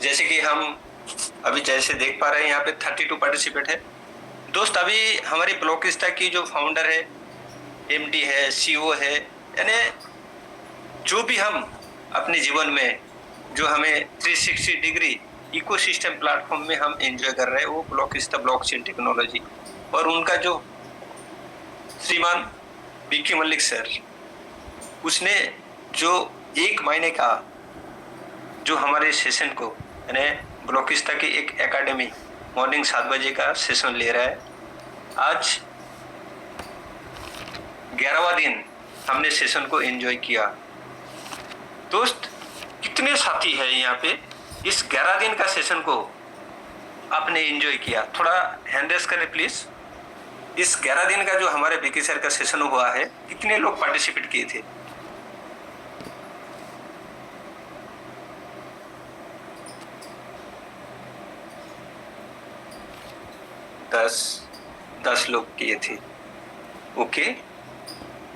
जैसे कि हम अभी जैसे देख पा रहे हैं यहाँ पे 32 पार्टिसिपेट है। दोस्त अभी हमारी ब्लॉकिस्टा की जो फाउंडर है, एमडी है, सीईओ है, यानी जो भी हम अपने जीवन में जो हमें 360 डिग्री इकोसिस्टम प्लेटफॉर्म में हम एंजॉय कर रहे हैं वो ब्लॉकिस्टा ब्लॉकचेन टेक्नोलॉजी और उनका जो श्रीमान बीके मलिक सर, उसने जो 1 महीने का जो हमारे सेशन को यानी ब्लॉकिस्टा की एक एकेडमी मॉर्निंग 7 बजे का सेशन ले रहा है। आज 11वां दिन हमने सेशन को एंजॉय किया। दोस्त कितने साथी है यहाँ पे इस 11 दिन का सेशन को आपने एंजॉय किया? थोड़ा हैंड रेस करें प्लीज। इस 11 दिन का जो हमारे बीके सर का सेशन हुआ है, कितने लोग पार्टिसिपेट किए थे? दस लोग किए थे। Okay,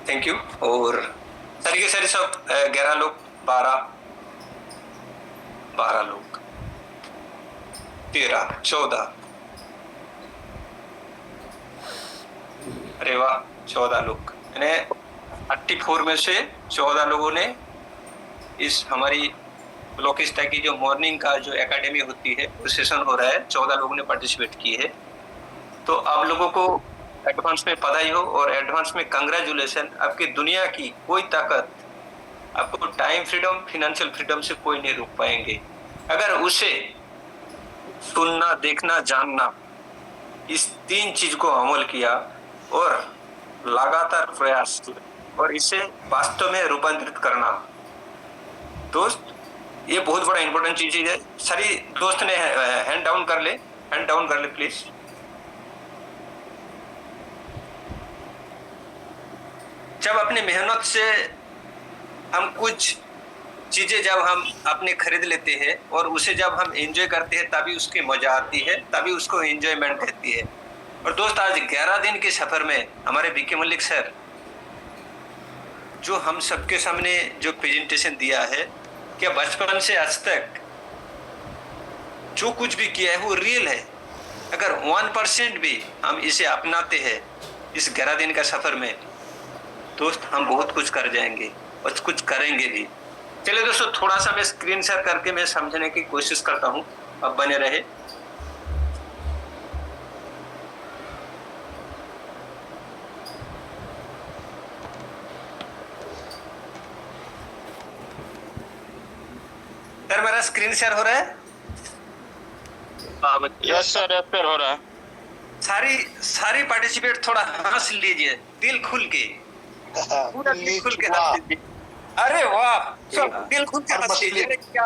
thank you. और तरीके से सब 11 लोग, 12 लोग, 13, 14, अरे वाह, 14 लोग, यानी 34 में से 14 लोगों ने इस हमारी ब्लॉकिस्टा की जो मॉर्निंग का जो एकेडमी होती है वो सेशन हो रहा है, 14 लोगों ने पार्टिसिपेट किए है। तो आप लोगों को एडवांस में बधाई हो और एडवांस में कंग्रेचुलेशन। आपकी दुनिया की कोई ताकत आपको टाइम फ्रीडम, फिनेंशियल फ्रीडम से कोई नहीं रोक पाएंगे। अगर उसे सुनना, देखना, जानना, इस 3 चीज को अमल किया और लगातार प्रयास और इसे वास्तव में रूपांतरित करना, दोस्त ये बहुत बड़ा इंपॉर्टेंट चीज है। सारी दोस्त ने हैंड डाउन कर ले प्लीज। जब अपनी मेहनत से हम कुछ चीजें जब हम अपने खरीद लेते हैं और उसे जब हम एंजॉय करते हैं तभी उसकी मजा आती है, तभी उसको एंजॉयमेंट कहती है। और दोस्त आज 11 दिन के सफर में हमारे बीके मलिक सर जो हम सबके सामने जो प्रेजेंटेशन दिया है, क्या बचपन से आज तक जो कुछ भी किया है वो रियल है। अगर 1% भी हम इसे अपनाते हैं इस 11 दिन का सफर में, दोस्त हम बहुत कुछ कर जाएंगे और कुछ करेंगे भी। चलिए दोस्तों, थोड़ा सा मैं स्क्रीन शेयर करके मैं समझने की कोशिश करता हूं, अब बने रहे। सर मेरा स्क्रीन शेयर हो रहा है? यस सर, शेयर हो रहा है। सारी पार्टिसिपेट थोड़ा हंस लीजिए दिल खुल के, पूरा दिल खुल के हंस लीजिए। अरे वाह, सब दिल खुल के हंस लीजिए। क्या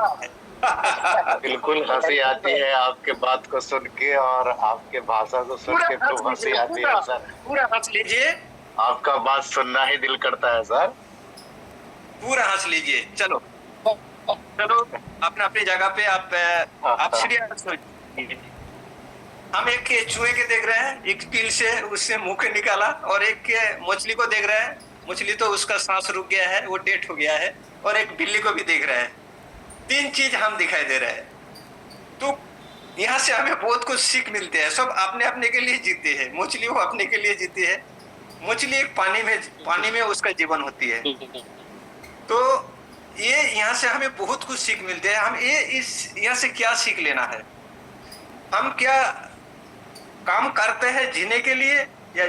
बिल्कुल हंसी आती है आपके बात को सुन के और आपके भाषा को सुन के खूब हंसी आती है सर। पूरा हंस लीजिए, आपका बात सुनना ही दिल करता है सर। पूरा हंस लीजिए। चलो अपने जगह पे आप सीरियस हो। हम एक के चूहे के देख रहे हैं, एक टील से उससे मुंह के निकाला, और एक के मछली को देख रहे हैं, मछली तो उसका सांस रुक गया है, वो डेड हो गया है, और एक बिल्ली को भी देख रहे हैं। 3 चीज हम दिखाई दे रहे हैं। तो यहाँ से हमें बहुत कुछ सीख मिलते हैं। सब अपने अपने के लिए जीते हैं। मछली वो अपने के लिए जीती है। मछली एक पानी में उसका जीवन होती है। तो ये यहाँ से हमें बहुत कुछ सीख मिलते हैं। हम यहाँ से क्या सीख लेना है? हम क्या काम करते हैं जीने के लिए या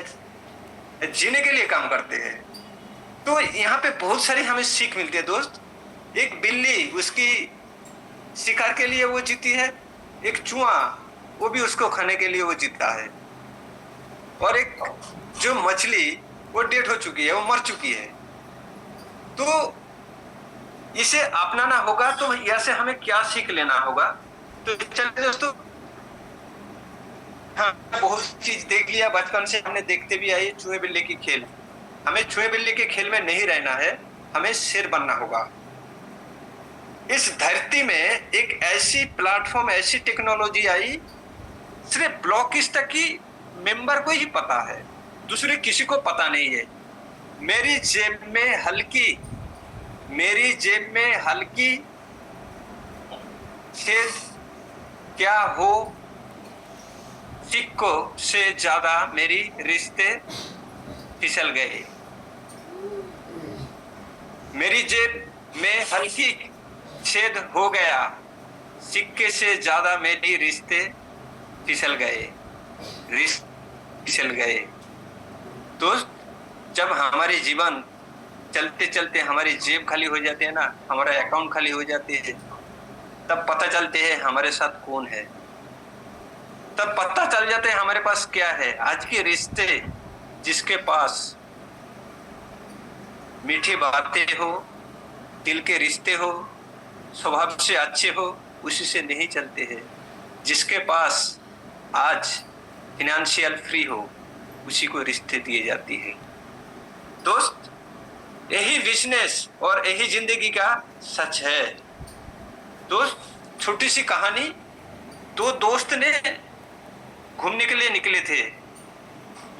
जीने के लिए काम करते हैं? तो यहाँ पे बहुत सारी हमें सीख मिलती है दोस्त। एक बिल्ली उसकी शिकार के लिए वो जीती है, एक चूहा वो भी उसको खाने के लिए वो जीता है, और एक जो मछली वो डेड हो चुकी है, वो मर चुकी है। तो इसे अपनाना होगा। तो यहाँ से हमें क्या सीख लेना होगा? तो चलिए दोस्तों, हाँ बहुत चीज देख लिया, बचपन से हमने देखते भी आई चूहे बिल्ली की खेल। हमें चूहे बिल्ली के खेल में नहीं रहना है, हमें शेर बनना होगा। इस धरती में एक ऐसी प्लेटफॉर्म, ऐसी टेक्नोलॉजी आई, सिर्फ ब्लॉकिस्टा की मेंबर को ही पता है, दूसरे किसी को पता नहीं है। मेरी जेब में हल्की 6 क्या हो सिक्कों से ज्यादा मेरी रिश्ते फिसल गए। मेरी जेब में हल्की छेद हो गया, सिक्के से ज्यादा मेरी रिश्ते फिसल गए, फिसल गए। दोस्त, जब हमारे जीवन चलते चलते हमारी जेब खाली हो जाती है ना, हमारा अकाउंट खाली हो जाती है, तब पता चलते है हमारे साथ कौन है, तब पता चल जाते है हमारे पास क्या है। आज के रिश्ते जिसके पास मीठी बातें हो, दिल के रिश्ते हो, स्वभाव से अच्छे हो, उसी से नहीं चलते हैं। जिसके पास आज फिनेंशियल फ्री हो, उसी को रिश्ते दिए जाती है। दोस्त, यही बिजनेस और यही जिंदगी का सच है। दोस्त, छोटी सी कहानी, दो दोस्त ने घूमने के लिए निकले थे,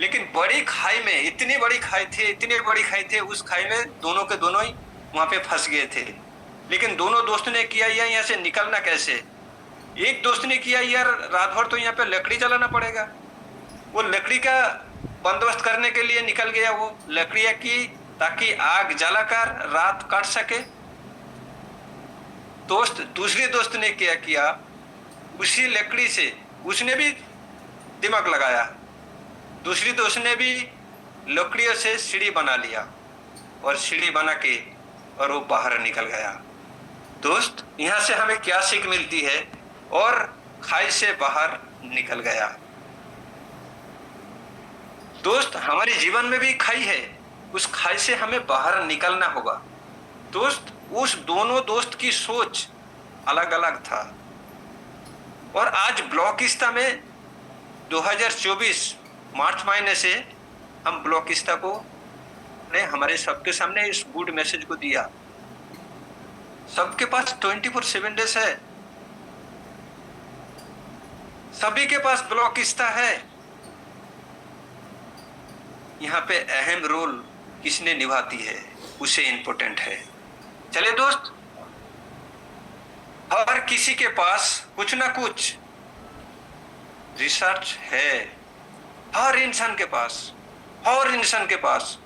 लेकिन बड़ी खाई में, इतनी बड़ी खाई थी, इतनी बड़ी खाई थी, उस खाई में दोनों के दोनों ही वहां पे फंस गए थे। लेकिन दोनों दोस्तों ने किया यार यहाँ से निकलना कैसे। एक दोस्त ने किया यार रात भर तो यहाँ पे लकड़ी जलाना पड़ेगा, वो लकड़ी का बंदोबस्त करने के लिए निकल गया, वो लकड़ियां की ताकि आग जलाकर रात काट सके। दोस्त, दूसरे दोस्त ने क्या किया, उसी लकड़ी से उसने भी दिमाग लगाया, दूसरी दोस्त ने भी लकड़ियों से सीढ़ी बना लिया और सीढ़ी बना के और वो बाहर निकल गया। दोस्त, यहां से हमें क्या सीख मिलती है, और खाई से बाहर निकल गया। दोस्त, हमारे जीवन में भी खाई है, उस खाई से हमें बाहर निकलना होगा। दोस्त, उस दोनों दोस्त की सोच अलग अलग था, और आज ब्लॉकिस्ता में 2024 मार्च महीने से हम ब्लॉकिस्ता को ने हमारे सबके सामने इस गुड मैसेज को दिया। सबके पास 24/7 डेज है, सभी के पास ब्लॉकिस्ता है। यहाँ पे अहम रोल किसने निभाती है, उसे इंपॉर्टेंट है। चले दोस्त, हर किसी के पास कुछ ना कुछ रिसर्च है, हर इंसान के पास, हर इंसान के पास।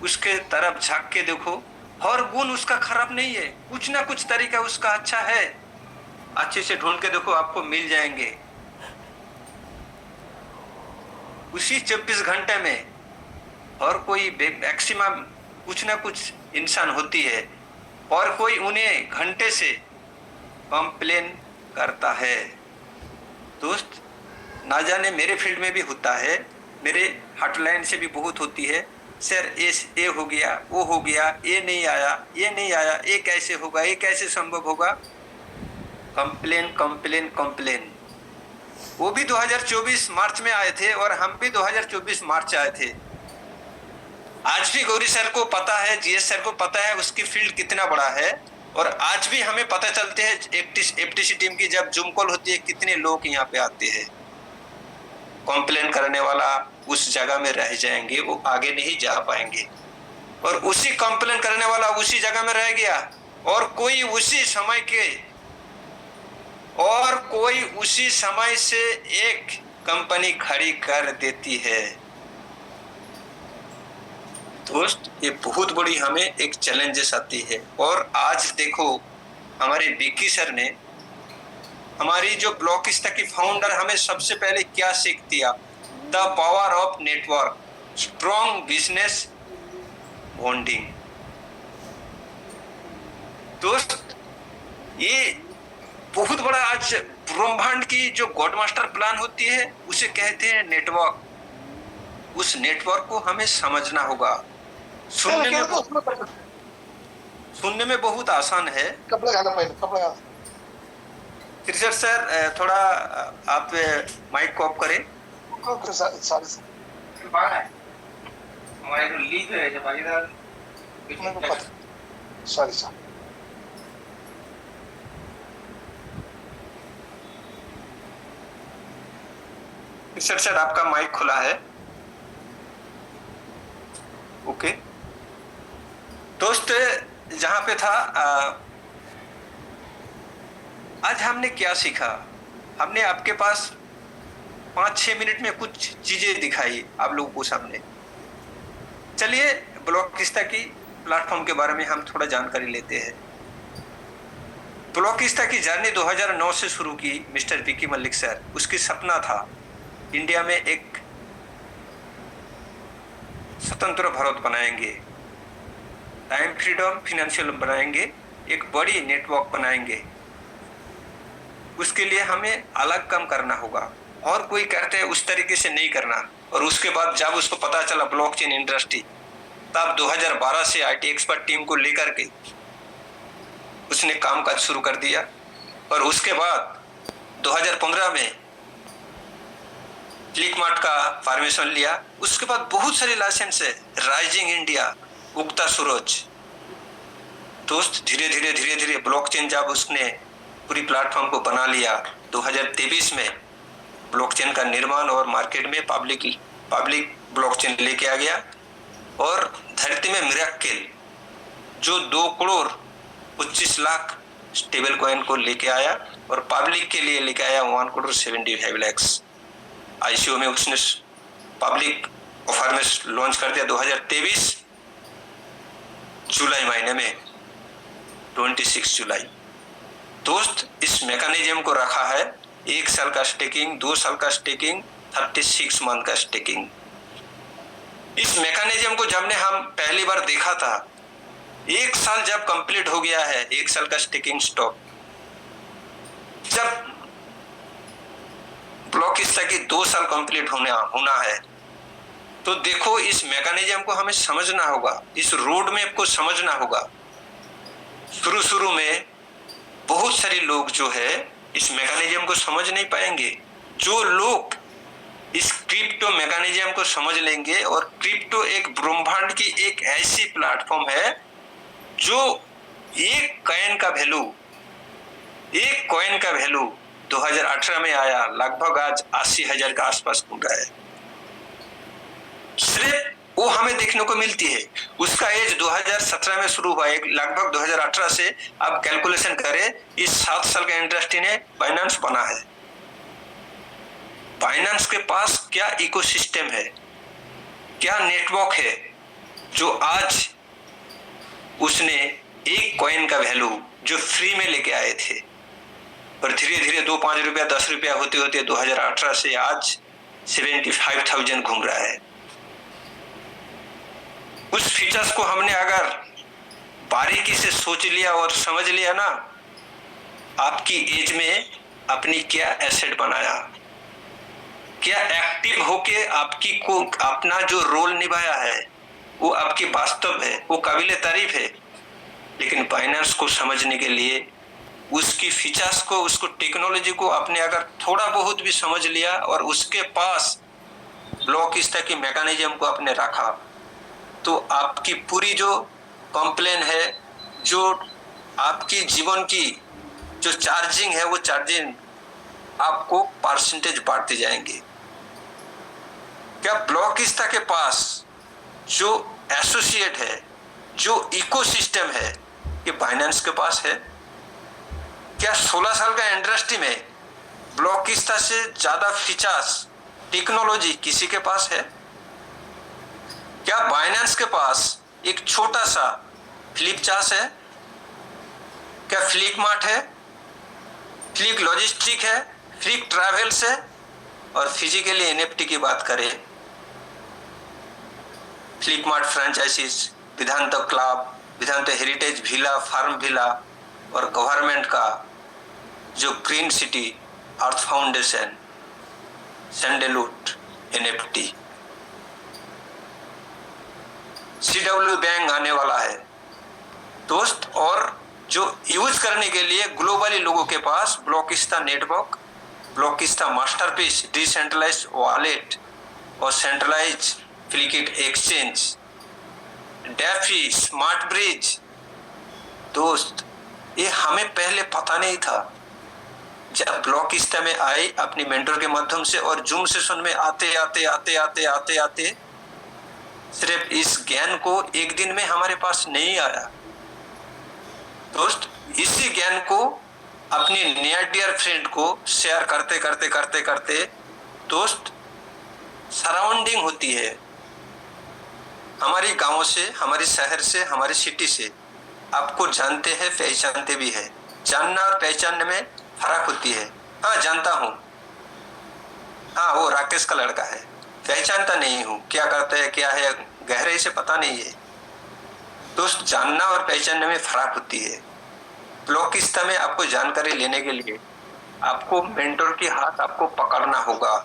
उसके तरफ झांक के देखो, हर गुण उसका खराब नहीं है, कुछ ना कुछ तरीका उसका अच्छा है। अच्छे से ढूंढ के देखो, आपको मिल जाएंगे। उसी 24 घंटे में और कोई मैक्सिमम कुछ ना कुछ इंसान होती है, और कोई उन्हें घंटे से कंप्लेन करता है। दोस्त, ना जाने मेरे फील्ड में भी होता है, मेरे हॉटलाइन से भी बहुत होती है, सर ये हो गया, वो हो गया, ये नहीं आया, ये नहीं आया, ये कैसे होगा, ये कैसे संभव होगा। Complain complain complain. वो भी 2024 मार्च में आए थे और हम भी 2024 मार्च आए थे। आज भी गौरी सर को पता है, जीएस सर को पता है उसकी फील्ड कितना बड़ा है, और आज भी हमें पता चलते हैं एफटीसी टीम की जब जूम कॉल होती है कितने लोग यहाँ पे आते हैं। कंप्लेन करने वाला उस जगह में रह जाएंगे, वो आगे नहीं जा पाएंगे, और उसी कंप्लेन करने वाला उसी जगह में रह गया, और कोई उसी समय से एक कंपनी खड़ी कर देती है। दोस्त, ये बहुत बड़ी हमें एक चैलेंजेस आती है। और आज देखो, हमारे विक्की सर ने, हमारी जो ब्लॉकिस्ता की फाउंडर, हमें सबसे पहले क्या सीख दिया, the power of network, strong business bonding. दोस्त, ये बहुत बड़ा आज ब्रह्मांड की जो गॉड मास्टर प्लान होती है, उसे कहते हैं नेटवर्क। उस नेटवर्क को हमें समझना होगा। सुनने में बहुत आसान है। त्रिशर सर, थोड़ा आप माइक को ऑफ करें। Sorry sir. त्रिशर सर, आपका माइक खुला है। ओके दोस्त, जहां पे था, आज हमने क्या सीखा, हमने आपके पास 5-6 मिनट में कुछ चीजें दिखाई आप लोगों को सामने। चलिए ब्लॉकिस्ता की प्लेटफॉर्म के बारे में हम थोड़ा जानकारी लेते हैं। ब्लॉकिस्ता की जर्नी 2009 से शुरू की मिस्टर विकी मलिक सर। उसकी सपना था इंडिया में एक स्वतंत्र भारत बनाएंगे, टाइम फ्रीडम फिनेंशियल बनाएंगे, एक बड़ी नेटवर्क बनाएंगे। उसके लिए हमें अलग काम करना होगा और कोई कहते हैं उस तरीके से नहीं करना। और उसके बाद जब उसको पता चला ब्लॉकचेन इंडस्ट्री, तब 2012 से आईटी एक्सपर्ट टीम को लेकर के उसने काम काज शुरू कर दिया। और उसके बाद 2015 में फ्लिपकार्ट का फॉर्मेशन लिया। उसके बाद बहुत सारे लाइसेंस है, राइजिंग इंडिया, उगता सूरज। दोस्त धीरे धीरे ब्लॉकचेन जब उसने पूरी प्लेटफॉर्म को बना लिया, 2023 में ब्लॉकचेन का निर्माण और मार्केट में पब्लिक ब्लॉकचेन लेके आ गया। और धरती में मिरेकल जो 2,25,00,000 स्टेबल कॉइन को लेके आया और पब्लिक के लिए लेके आया 1,75,00,000। आईसीओ में उसने पब्लिक ऑफर में लॉन्च कर दिया 2023 जुलाई महीने में, 26 जुलाई। दोस्त इस मैकेनिज्म को रखा है 1 साल का स्टेकिंग, 2 साल का स्टेकिंग, 36 मंथ का स्टेकिंग। इस मैकेनिज्म को जब ने हम पहली बार देखा था, 1 साल जब कंप्लीट हो गया है, 1 साल का स्टेकिंग स्टॉप, जब ब्लॉकिस्ता की 2 साल कंप्लीट होना है, तो देखो इस मैकेनिज्म को हमें समझना होगा, इस रोड मैप को समझना होगा। शुरू में बहुत सारे लोग जो है इस मैकेनिज्म को समझ नहीं पाएंगे। जो लोग इस क्रिप्टो मैकेनिज्म को समझ लेंगे, और क्रिप्टो एक ब्रह्मांड की एक ऐसी प्लेटफॉर्म है जो एक कॉइन का वैल्यू 2018 में आया, लगभग आज 80,000 के आसपास घूम रहा है। सिर्फ वो हमें देखने को मिलती है। उसका एज 2017 में शुरू हुआ है, लगभग 2018 से आप कैलकुलेशन करें, इस 7 साल का इंडस्ट्री ने बाइनेंस बना है। बाइनेंस के पास क्या इकोसिस्टम है, क्या नेटवर्क है, जो आज उसने एक कॉइन का वैल्यू जो फ्री में लेके आए थे, और धीरे धीरे 2-5 रुपया 10 रुपया होते होते 2018 से आज 75,000 घूम रहा है। उस फीचर्स को हमने अगर बारीकी से सोच लिया और समझ लिया ना, आपकी एज में अपनी क्या एसेट बनाया, क्या एक्टिव होके आपकी को अपना जो रोल निभाया है वो आपकी वास्तव है, वो काबिले तारीफ है। लेकिन बाइनेंस को समझने के लिए उसकी फीचर्स को, उसको टेक्नोलॉजी को आपने अगर थोड़ा बहुत भी समझ लिया और उसके पास ब्लॉकिस्ता की मैकेनिज्म को आपने रखा, तो आपकी पूरी जो कंप्लेन है, जो आपकी जीवन की जो चार्जिंग है, वो चार्जिंग आपको परसेंटेज बढ़ते जाएंगे। क्या ब्लॉकिस्ता के पास जो एसोसिएट है, जो इकोसिस्टम है, ये बाइनेंस के पास है? क्या 16 साल का इंडस्ट्री में ब्लॉकिस्ता से ज्यादा फीचर्स, टेक्नोलॉजी किसी के पास है? क्या बाइनेंस के पास एक छोटा सा फ्लिपचार्ट है? क्या फ्लिपमार्ट है? फ्लिक लॉजिस्टिक है? फ्लिक ट्रैवल्स है? और फिजिकली एनएफटी की बात करें, Flipmart franchisees, Vedant club, Vedant heritage villa, farm villa, और गवर्नमेंट का जो green city, earth foundation, sandalwood NFT, CW bank आने वाला है दोस्त। और जो यूज करने के लिए ग्लोबली लोगों के पास Blockista network, Blockista masterpiece, decentralised wallet और centralise Flikit exchange, DeFi, smart bridge. दोस्त ये हमें पहले पता नहीं था। जब ब्लॉकिस्ता में आए अपनी मेंटर के माध्यम से और जूम सेशन में आते सिर्फ इस ज्ञान को एक दिन में हमारे पास नहीं आया दोस्त। इसी ज्ञान को अपनी नियर डियर फ्रेंड को शेयर करते करते करते करते दोस्त सराउंडिंग होती है, हमारी गांवों से, हमारे शहर से, हमारी सिटी से आपको जानते हैं, पहचानते भी है। जानना और पहचानने में फर्क होती है। हाँ जानता हूँ, हाँ वो राकेश का लड़का है, पहचानता नहीं हूँ, क्या करता है क्या है गहराई से पता नहीं है। दोस्त जानना और पहचानने में फर्क होती है। ब्लॉकिस्ता में आपको जानकारी लेने के लिए आपको मेंटर की हाथ आपको पकड़ना होगा।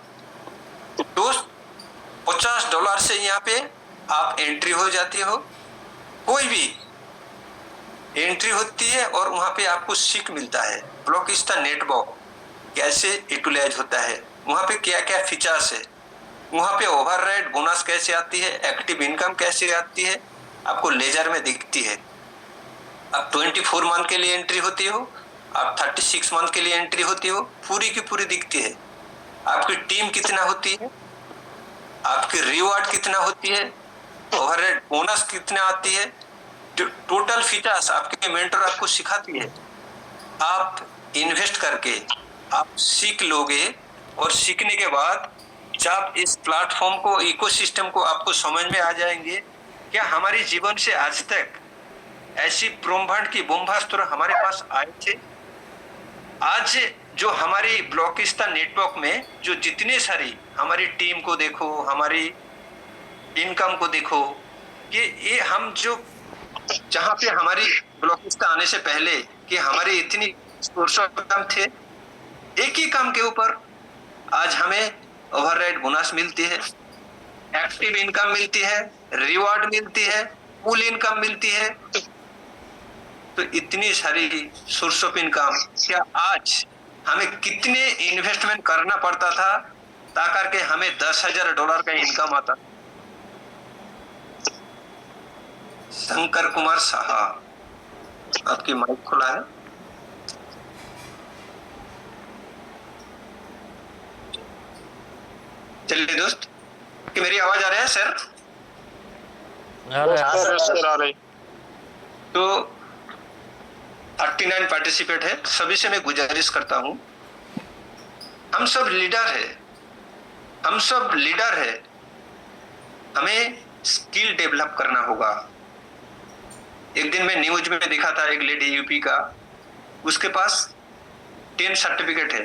दोस्त $50 से यहाँ पे आप एंट्री हो जाती हो, कोई भी एंट्री होती है और वहां पे आपको सीख मिलता है ब्लॉकिस्ता नेटवर्क कैसे यूटिलाइज होता है, वहां पे क्या क्या फीचर्स है, वहां पे ओवरराइड बोनस कैसे आती है, एक्टिव इनकम कैसे आती है, आपको लेजर में दिखती है। आप 24 मंथ के लिए एंट्री होती हो, आप 36 मंथ के लिए एंट्री होती हो, पूरी की पूरी दिखती है। आपकी टीम कितना होती है, आपकी रिवॉर्ड कितना होती है, ओवरराइड बोनस कितना आती है, टोटल फीचर्स आपके मेंटर आपको सिखाती है। आप इन्वेस्ट करके आप सीख लोगे और सीखने के बाद जब इस प्लेटफॉर्म को, इकोसिस्टम को आपको समझ में आ जाएंगे, क्या हमारे जीवन से आज तक ऐसी ब्रह्मांड की ब्रह्मास्त्र हमारे पास आए थे। आज जो हमारी ब्लॉकिस्ता नेटवर्क में जो जितने सारी हमारी टीम को देखो, हमारी इनकम को देखो, ये हम जो जहां पे हमारी ब्लॉकिस्ता आने से पहले कि हमारी इतनी सोर्स ऑफ इनकम थे, एक ही काम के ऊपर आज हमें ओवरराइड बोनस मिलती है, एक्टिव इनकम मिलती है, रिवॉर्ड मिलती है, फुल इनकम मिलती है। तो इतनी सारी सोर्स ऑफ इनकम, क्या आज हमें कितने इन्वेस्टमेंट करना पड़ता था ताकर के हमें $10,000 का इनकम आता। शंकर कुमार साहा, आपकी माइक खुला है। चलिए दोस्त, कि मेरी आवाज आ रही है सर? सर आ रही। तो 39 पार्टिसिपेट है, सभी से मैं गुजारिश करता हूं, हम सब लीडर है, हम सब लीडर है, हमें स्किल डेवलप करना होगा। एक दिन मैं न्यूज में देखा था, एक लेडी यूपी का, उसके पास 10 सर्टिफिकेट है,